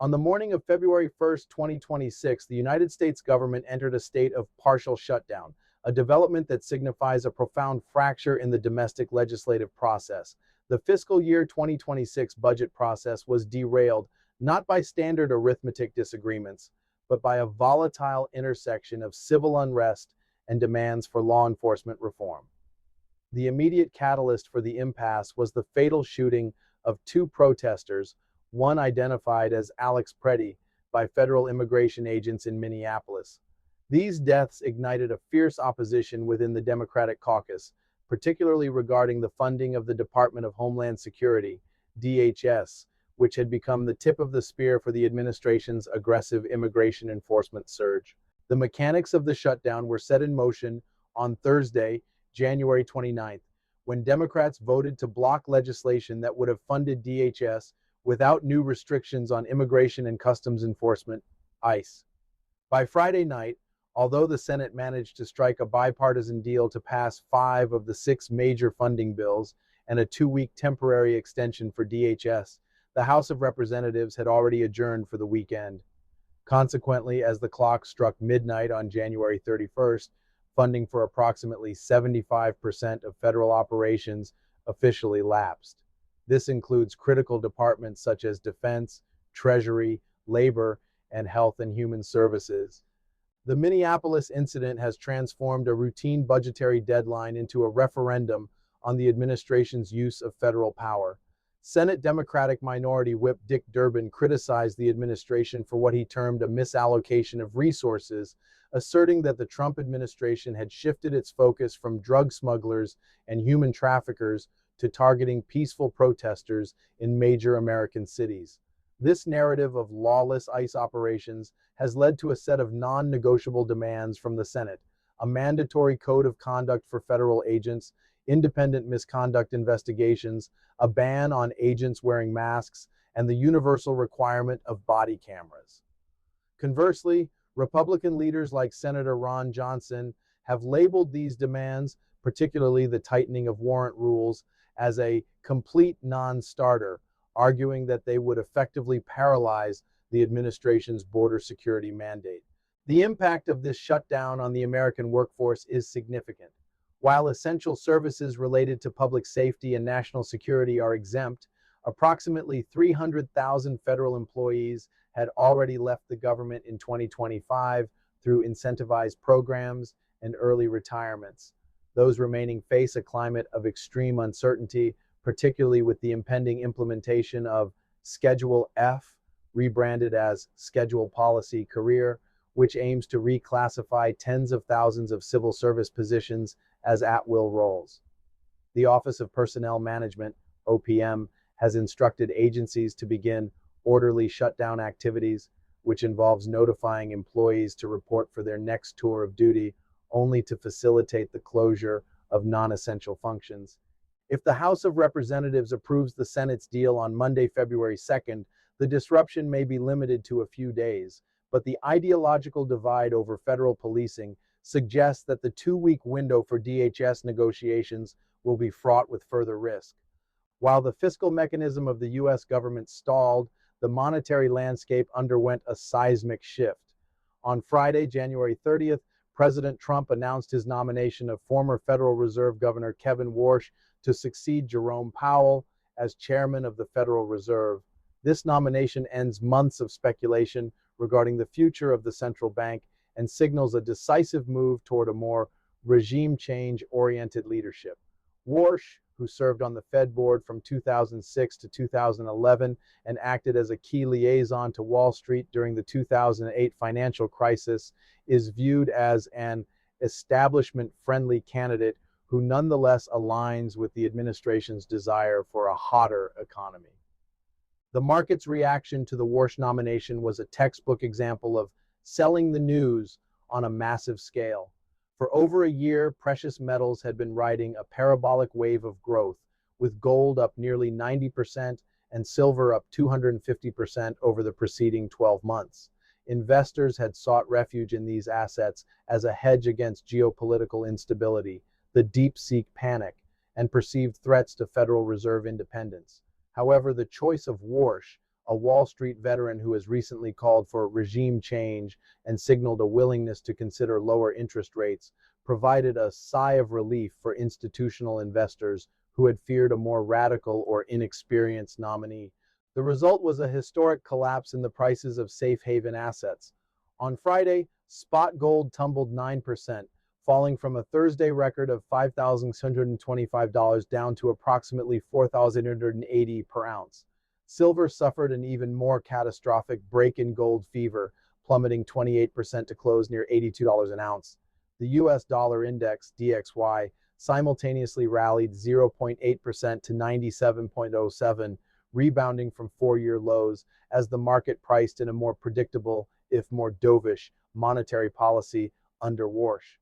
On the morning of February 1st, 2026, the United States government entered a state of partial shutdown, a development that signifies a profound fracture in the domestic legislative process. The fiscal year 2026 budget process was derailed not by standard arithmetic disagreements, but by a volatile intersection of civil unrest and demands for law enforcement reform. The immediate catalyst for the impasse was the fatal shooting of two protesters, one identified as Alex Preddy by federal immigration agents in Minneapolis. These deaths ignited a fierce opposition within the Democratic caucus, particularly regarding the funding of the Department of Homeland Security, DHS, which had become the tip of the spear for the administration's aggressive immigration enforcement surge. The mechanics of the shutdown were set in motion on Thursday, January 29th, when Democrats voted to block legislation that would have funded DHS without new restrictions on Immigration and Customs Enforcement, ICE. By Friday night, although the Senate managed to strike a bipartisan deal to pass 5 of the 6 major funding bills and a 2-week temporary extension for DHS, the House of Representatives had already adjourned for the weekend. Consequently, as the clock struck midnight on January 31st, funding for approximately 75% of federal operations officially lapsed. This includes critical departments such as Defense, Treasury, Labor, and Health and Human Services. The Minneapolis incident has transformed a routine budgetary deadline into a referendum on the administration's use of federal power. Senate Democratic Minority Whip Dick Durbin criticized the administration for what he termed a misallocation of resources, asserting that the Trump administration had shifted its focus from drug smugglers and human traffickers to targeting peaceful protesters in major American cities. This narrative of lawless ICE operations has led to a set of non-negotiable demands from the Senate: a mandatory code of conduct for federal agents, independent misconduct investigations, a ban on agents wearing masks, and the universal requirement of body cameras. Conversely, Republican leaders like Senator Ron Johnson have labeled these demands, particularly the tightening of warrant rules, as a complete non-starter, arguing that they would effectively paralyze the administration's border security mandate. The impact of this shutdown on the American workforce is significant. While essential services related to public safety and national security are exempt, approximately 300,000 federal employees had already left the government in 2025 through incentivized programs and early retirements. Those remaining face a climate of extreme uncertainty, particularly with the impending implementation of Schedule F, rebranded as Schedule Policy Career, which aims to reclassify tens of thousands of civil service positions as at-will roles. The Office of Personnel Management, OPM, has instructed agencies to begin orderly shutdown activities, which involves notifying employees to report for their next tour of duty only to facilitate the closure of non-essential functions. If the House of Representatives approves the Senate's deal on Monday, February 2nd, the disruption may be limited to a few days, but the ideological divide over federal policing suggests that the 2-week window for DHS negotiations will be fraught with further risk. While the fiscal mechanism of the U.S. government stalled, the monetary landscape underwent a seismic shift. On Friday, January 30th, President Trump announced his nomination of former Federal Reserve Governor Kevin Warsh to succeed Jerome Powell as chairman of the Federal Reserve. This nomination ends months of speculation regarding the future of the central bank and signals a decisive move toward a more regime change-oriented leadership. Warsh, who served on the Fed board from 2006 to 2011 and acted as a key liaison to Wall Street during the 2008 financial crisis, is viewed as an establishment-friendly candidate who nonetheless aligns with the administration's desire for a hotter economy. The market's reaction to the Warsh nomination was a textbook example of selling the news on a massive scale. For over a year, precious metals had been riding a parabolic wave of growth, with gold up nearly 90% and silver up 250% over the preceding 12 months. Investors had sought refuge in these assets as a hedge against geopolitical instability, the deep-seek panic, and perceived threats to Federal Reserve independence. However, the choice of Warsh, a Wall Street veteran who has recently called for regime change and signaled a willingness to consider lower interest rates, provided a sigh of relief for institutional investors who had feared a more radical or inexperienced nominee. The result was a historic collapse in the prices of safe haven assets. On Friday, spot gold tumbled 9%, falling from a Thursday record of $5,625 down to approximately $4,880 per ounce. Silver suffered an even more catastrophic break in gold fever, plummeting 28% to close near $82 an ounce. The US dollar index, DXY, simultaneously rallied 0.8% to 97.07, rebounding from four-year lows as the market priced in a more predictable, if more dovish, monetary policy under Warsh.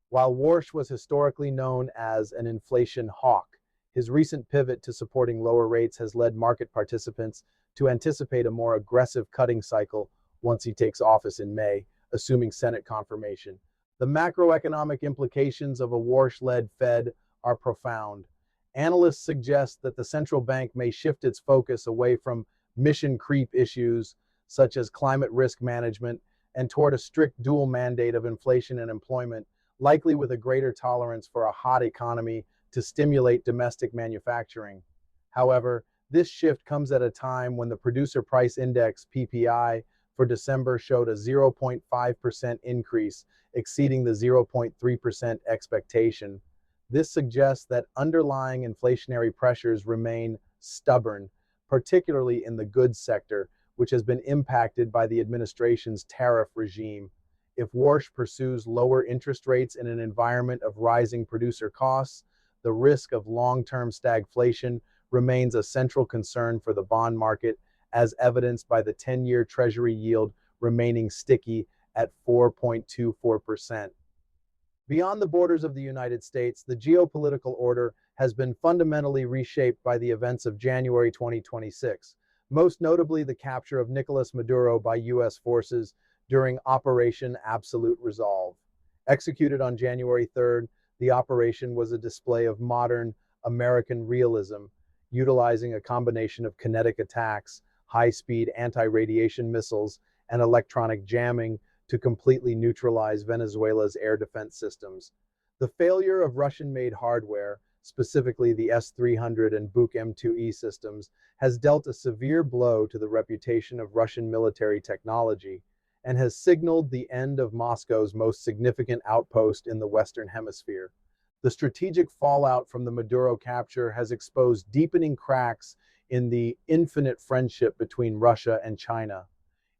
While Warsh was historically known as an inflation hawk, his recent pivot to supporting lower rates has led market participants to anticipate a more aggressive cutting cycle once he takes office in May, assuming Senate confirmation. The macroeconomic implications of a Warsh-led Fed are profound. Analysts suggest that the central bank may shift its focus away from mission creep issues such as climate risk management and toward a strict dual mandate of inflation and employment, likely with a greater tolerance for a hot economy to stimulate domestic manufacturing. However, this shift comes at a time when the Producer Price Index (PPI) for December showed a 0.5% increase, exceeding the 0.3% expectation. This suggests that underlying inflationary pressures remain stubborn, particularly in the goods sector, which has been impacted by the administration's tariff regime. If Warsh pursues lower interest rates in an environment of rising producer costs, the risk of long-term stagflation remains a central concern for the bond market, as evidenced by the 10-year Treasury yield remaining sticky at 4.24%. Beyond the borders of the United States, the geopolitical order has been fundamentally reshaped by the events of January 2026, most notably the capture of Nicolas Maduro by U.S. forces during Operation Absolute Resolve. Executed on January 3rd, the operation was a display of modern American realism, utilizing a combination of kinetic attacks, high-speed anti-radiation missiles, and electronic jamming to completely neutralize Venezuela's air defense systems. The failure of Russian-made hardware, specifically the S-300 and Buk M2E systems, has dealt a severe blow to the reputation of Russian military technology and has signaled the end of Moscow's most significant outpost in the Western Hemisphere. The strategic fallout from the Maduro capture has exposed deepening cracks in the infinite friendship between Russia and China.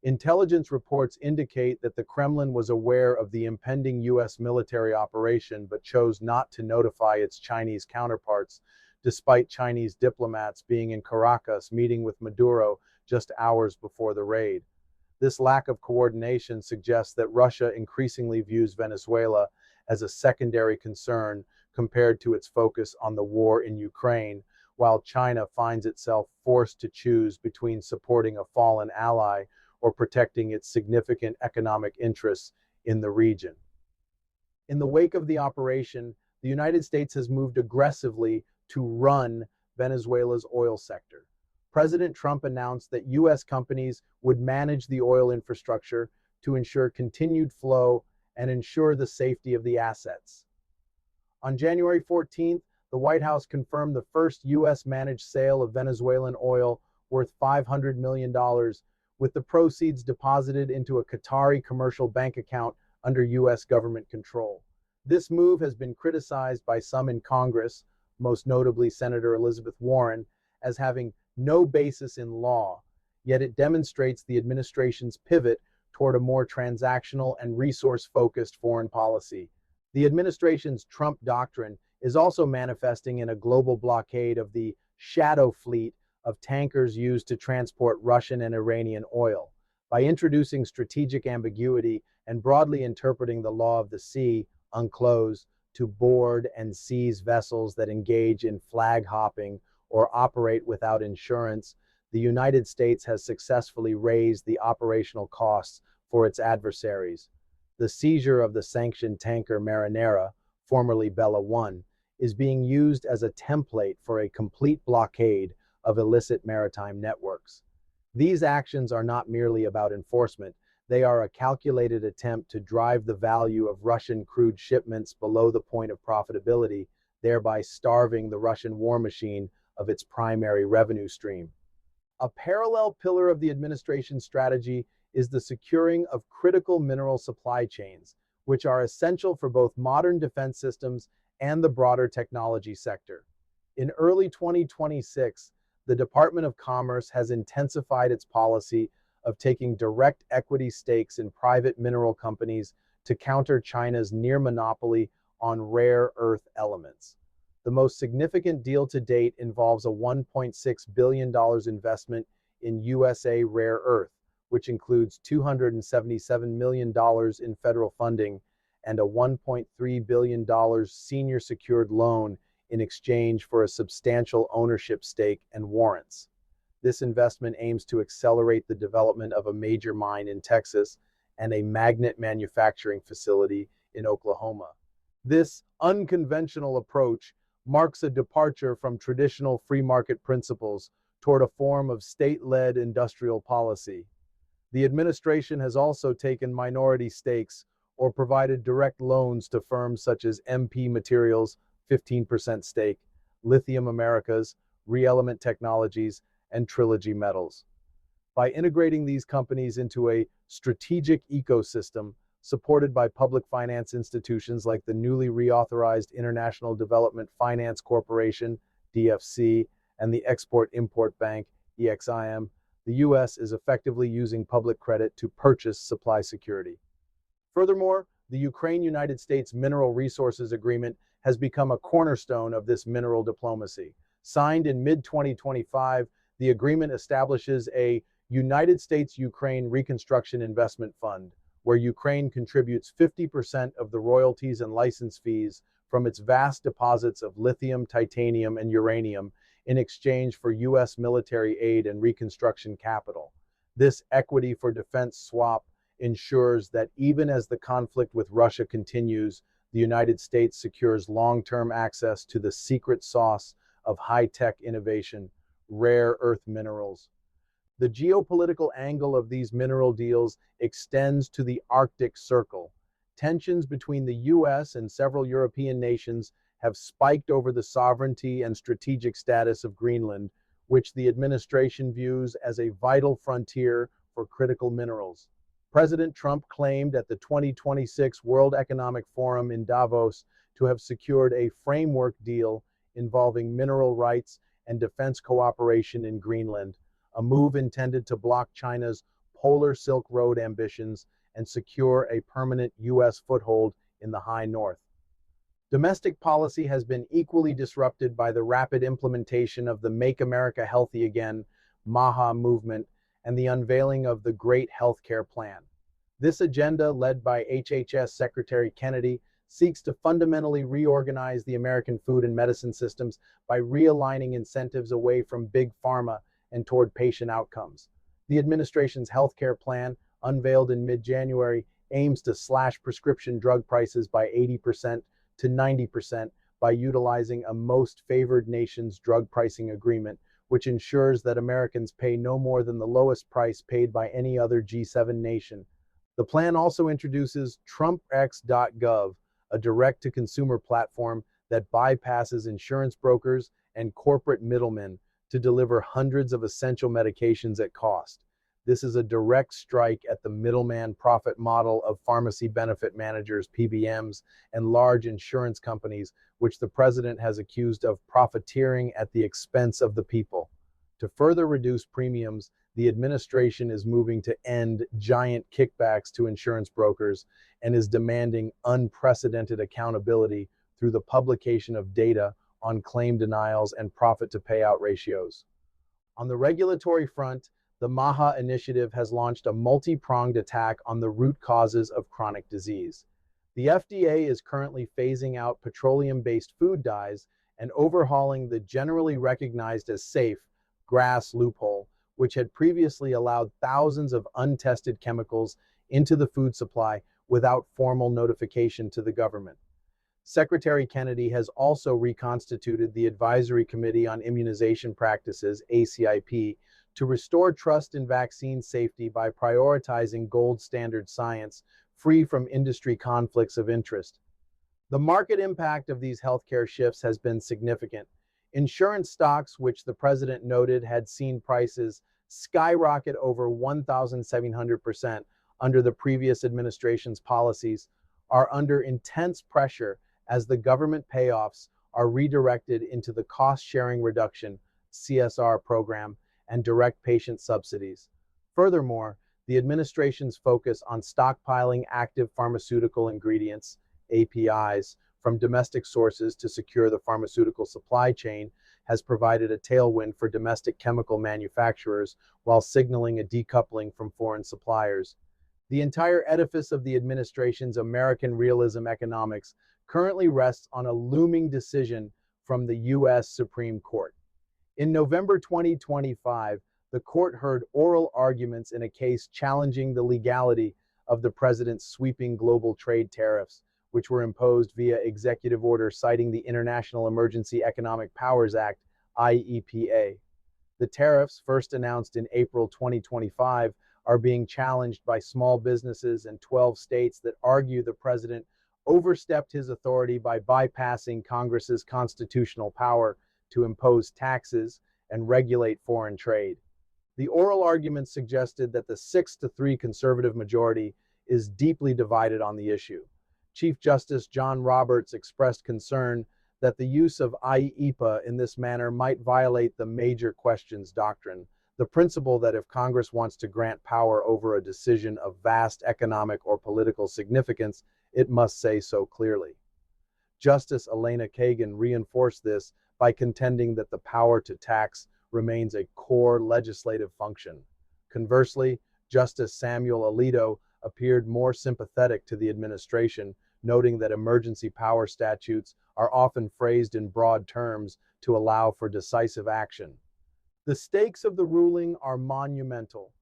Intelligence reports indicate that the Kremlin was aware of the impending U.S. military operation but chose not to notify its Chinese counterparts, despite Chinese diplomats being in Caracas meeting with Maduro just hours before the raid. This lack of coordination suggests that Russia increasingly views Venezuela as a secondary concern compared to its focus on the war in Ukraine, while China finds itself forced to choose between supporting a fallen ally or protecting its significant economic interests in the region. In the wake of the operation, the United States has moved aggressively to run Venezuela's oil sector. President Trump announced that U.S. companies would manage the oil infrastructure to ensure continued flow and ensure the safety of the assets. On January 14th, the White House confirmed the first U.S. managed sale of Venezuelan oil worth $500 million, with the proceeds deposited into a Qatari commercial bank account under U.S. government control. This move has been criticized by some in Congress, most notably Senator Elizabeth Warren, as having no basis in law, yet it demonstrates the administration's pivot toward a more transactional and resource-focused foreign policy. The administration's Trump doctrine is also manifesting in a global blockade of the shadow fleet of tankers used to transport Russian and Iranian oil. By introducing strategic ambiguity and broadly interpreting the law of the sea, UNCLOS, to board and seize vessels that engage in flag hopping or operate without insurance, the United States has successfully raised the operational costs for its adversaries. The seizure of the sanctioned tanker Marinera, formerly Bella One, is being used as a template for a complete blockade of illicit maritime networks. These actions are not merely about enforcement, they are a calculated attempt to drive the value of Russian crude shipments below the point of profitability, thereby starving the Russian war machine of its primary revenue stream. A parallel pillar of the administration's strategy is the securing of critical mineral supply chains, which are essential for both modern defense systems and the broader technology sector. In early 2026, the Department of Commerce has intensified its policy of taking direct equity stakes in private mineral companies to counter China's near monopoly on rare earth elements. The most significant deal to date involves a $1.6 billion investment in USA Rare Earth, which includes $277 million in federal funding and a $1.3 billion senior secured loan in exchange for a substantial ownership stake and warrants. This investment aims to accelerate the development of a major mine in Texas and a magnet manufacturing facility in Oklahoma. This unconventional approach marks a departure from traditional free market principles toward a form of state-led industrial policy. The administration has also taken minority stakes or provided direct loans to firms such as MP Materials, 15% stake, Lithium Americas, ReElement Technologies, and Trilogy Metals. By integrating these companies into a strategic ecosystem supported by public finance institutions like the newly reauthorized International Development Finance Corporation, DFC, and the Export-Import Bank, EXIM, the U.S. is effectively using public credit to purchase supply security. Furthermore, the Ukraine-United States Mineral Resources Agreement has become a cornerstone of this mineral diplomacy. Signed in mid-2025, the agreement establishes a United States-Ukraine Reconstruction Investment Fund, where Ukraine contributes 50% of the royalties and license fees from its vast deposits of lithium, titanium, and uranium in exchange for U.S. military aid and reconstruction capital. This equity for defense swap ensures that even as the conflict with Russia continues, the United States secures long-term access to the secret sauce of high-tech innovation, rare earth minerals. The geopolitical angle of these mineral deals extends to the Arctic Circle. Tensions between the U.S. and several European nations have spiked over the sovereignty and strategic status of Greenland, which the administration views as a vital frontier for critical minerals. President Trump claimed at the 2026 World Economic Forum in Davos to have secured a framework deal involving mineral rights and defense cooperation in Greenland, a move intended to block China's Polar Silk Road ambitions and secure a permanent U.S. foothold in the high north. Domestic policy has been equally disrupted by the rapid implementation of the Make America Healthy Again (MAHA) movement and the unveiling of the Great Healthcare Plan. This agenda, led by HHS Secretary Kennedy, seeks to fundamentally reorganize the American food and medicine systems by realigning incentives away from big pharma and toward patient outcomes. The administration's healthcare plan, unveiled in mid-January, aims to slash prescription drug prices by 80% to 90% by utilizing a most favored nation's drug pricing agreement, which ensures that Americans pay no more than the lowest price paid by any other G7 nation. The plan also introduces TrumpX.gov, a direct-to-consumer platform that bypasses insurance brokers and corporate middlemen to deliver hundreds of essential medications at cost. This is a direct strike at the middleman profit model of pharmacy benefit managers, PBMs, and large insurance companies, which the president has accused of profiteering at the expense of the people. To further reduce premiums, the administration is moving to end giant kickbacks to insurance brokers and is demanding unprecedented accountability through the publication of data on claim denials and profit-to-payout ratios. On the regulatory front, the MAHA initiative has launched a multi-pronged attack on the root causes of chronic disease. The FDA is currently phasing out petroleum-based food dyes and overhauling the generally recognized as safe GRAS loophole, which had previously allowed thousands of untested chemicals into the food supply without formal notification to the government. Secretary Kennedy has also reconstituted the Advisory Committee on Immunization Practices, ACIP, to restore trust in vaccine safety by prioritizing gold standard science free from industry conflicts of interest. The market impact of these healthcare shifts has been significant. Insurance stocks, which the president noted had seen prices skyrocket over 1,700% under the previous administration's policies, are under intense pressure as the government payoffs are redirected into the cost-sharing reduction (CSR) program and direct patient subsidies. Furthermore, the administration's focus on stockpiling active pharmaceutical ingredients (APIs) from domestic sources to secure the pharmaceutical supply chain has provided a tailwind for domestic chemical manufacturers while signaling a decoupling from foreign suppliers. The entire edifice of the administration's American realism economics currently rests on a looming decision from the U.S. Supreme Court. In November 2025, the court heard oral arguments in a case challenging the legality of the president's sweeping global trade tariffs, which were imposed via executive order citing the International Emergency Economic Powers Act, IEPA. The tariffs, first announced in April 2025, are being challenged by small businesses in 12 states that argue the president overstepped his authority by bypassing Congress's constitutional power to impose taxes and regulate foreign trade. The oral arguments suggested that the 6-3 conservative majority is deeply divided on the issue. Chief Justice John Roberts expressed concern that the use of IEPA in this manner might violate the major questions doctrine, the principle that if Congress wants to grant power over a decision of vast economic or political significance, it must say so clearly. Justice Elena Kagan reinforced this by contending that the power to tax remains a core legislative function. Conversely, Justice Samuel Alito appeared more sympathetic to the administration, noting that emergency power statutes are often phrased in broad terms to allow for decisive action. The stakes of the ruling are monumental.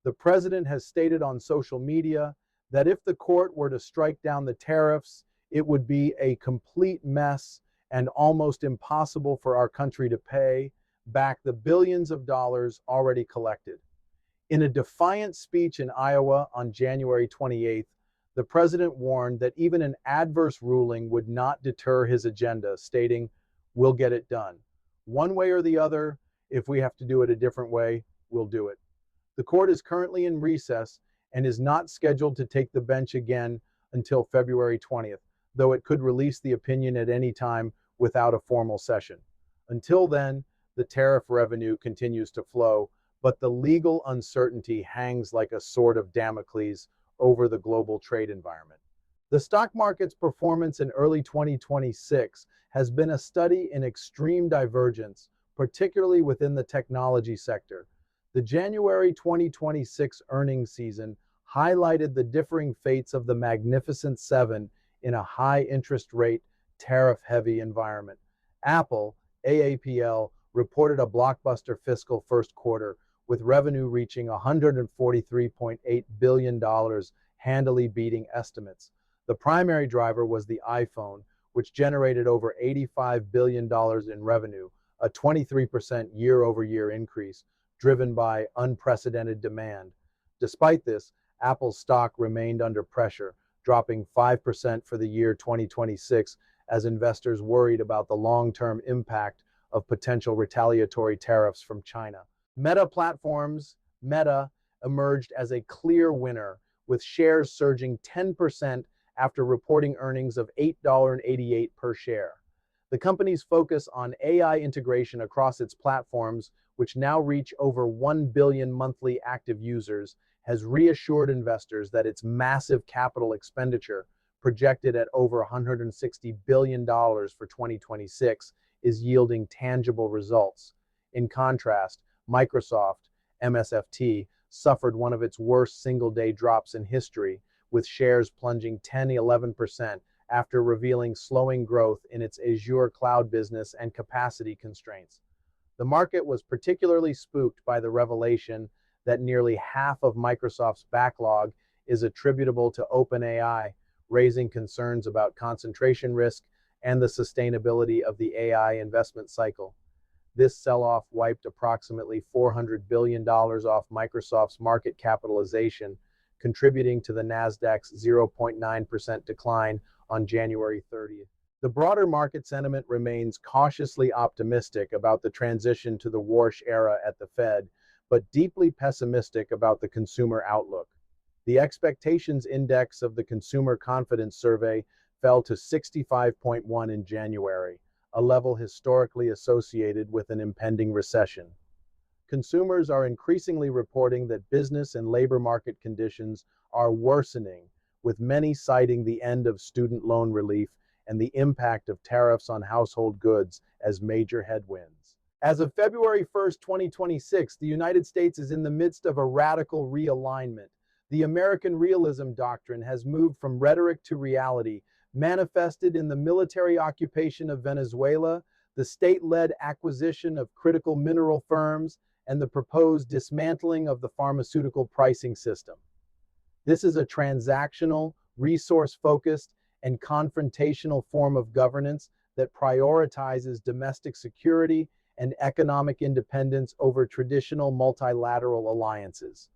The president has stated on social media that if the court were to strike down the tariffs, it would be a complete mess and almost impossible for our country to pay back the billions of dollars already collected. In a defiant speech in Iowa on January 28th, the president warned that even an adverse ruling would not deter his agenda, stating, "We'll get it done. One way or the other, if we have to do it a different way, we'll do it." The court is currently in recess and is not scheduled to take the bench again until February 20th, though it could release the opinion at any time without a formal session. Until then, the tariff revenue continues to flow, but the legal uncertainty hangs like a sword of Damocles over the global trade environment. The stock market's performance in early 2026 has been a study in extreme divergence, particularly within the technology sector. The January 2026 earnings season highlighted the differing fates of the Magnificent Seven in a high interest rate, tariff-heavy environment. Apple, AAPL, reported a blockbuster fiscal first quarter, with revenue reaching $143.8 billion, handily beating estimates. The primary driver was the iPhone, which generated over $85 billion in revenue, a 23% year-over-year increase, driven by unprecedented demand. Despite this, Apple's stock remained under pressure, dropping 5% for the year 2026 as investors worried about the long-term impact of potential retaliatory tariffs from China. Meta Platforms, Meta, emerged as a clear winner, with shares surging 10% after reporting earnings of $8.88 per share. The company's focus on AI integration across its platforms, which now reach over 1 billion monthly active users, has reassured investors that its massive capital expenditure, projected at over $160 billion for 2026, is yielding tangible results. In contrast, Microsoft, MSFT, suffered one of its worst single-day drops in history, with shares plunging 10–11% after revealing slowing growth in its Azure cloud business and capacity constraints. The market was particularly spooked by the revelation that nearly half of Microsoft's backlog is attributable to OpenAI, raising concerns about concentration risk and the sustainability of the AI investment cycle. This sell-off wiped approximately $400 billion off Microsoft's market capitalization, contributing to the Nasdaq's 0.9% decline on January 30th. The broader market sentiment remains cautiously optimistic about the transition to the Warsh era at the Fed, but deeply pessimistic about the consumer outlook. The expectations index of the Consumer Confidence Survey fell to 65.1 in January, a level historically associated with an impending recession. Consumers are increasingly reporting that business and labor market conditions are worsening, with many citing the end of student loan relief and the impact of tariffs on household goods as major headwinds. As of February 1st, 2026, the United States is in the midst of a radical realignment. The American realism doctrine has moved from rhetoric to reality, manifested in the military occupation of Venezuela, the state-led acquisition of critical mineral firms, and the proposed dismantling of the pharmaceutical pricing system. This is a transactional, resource-focused, and confrontational form of governance that prioritizes domestic security and economic independence over traditional multilateral alliances.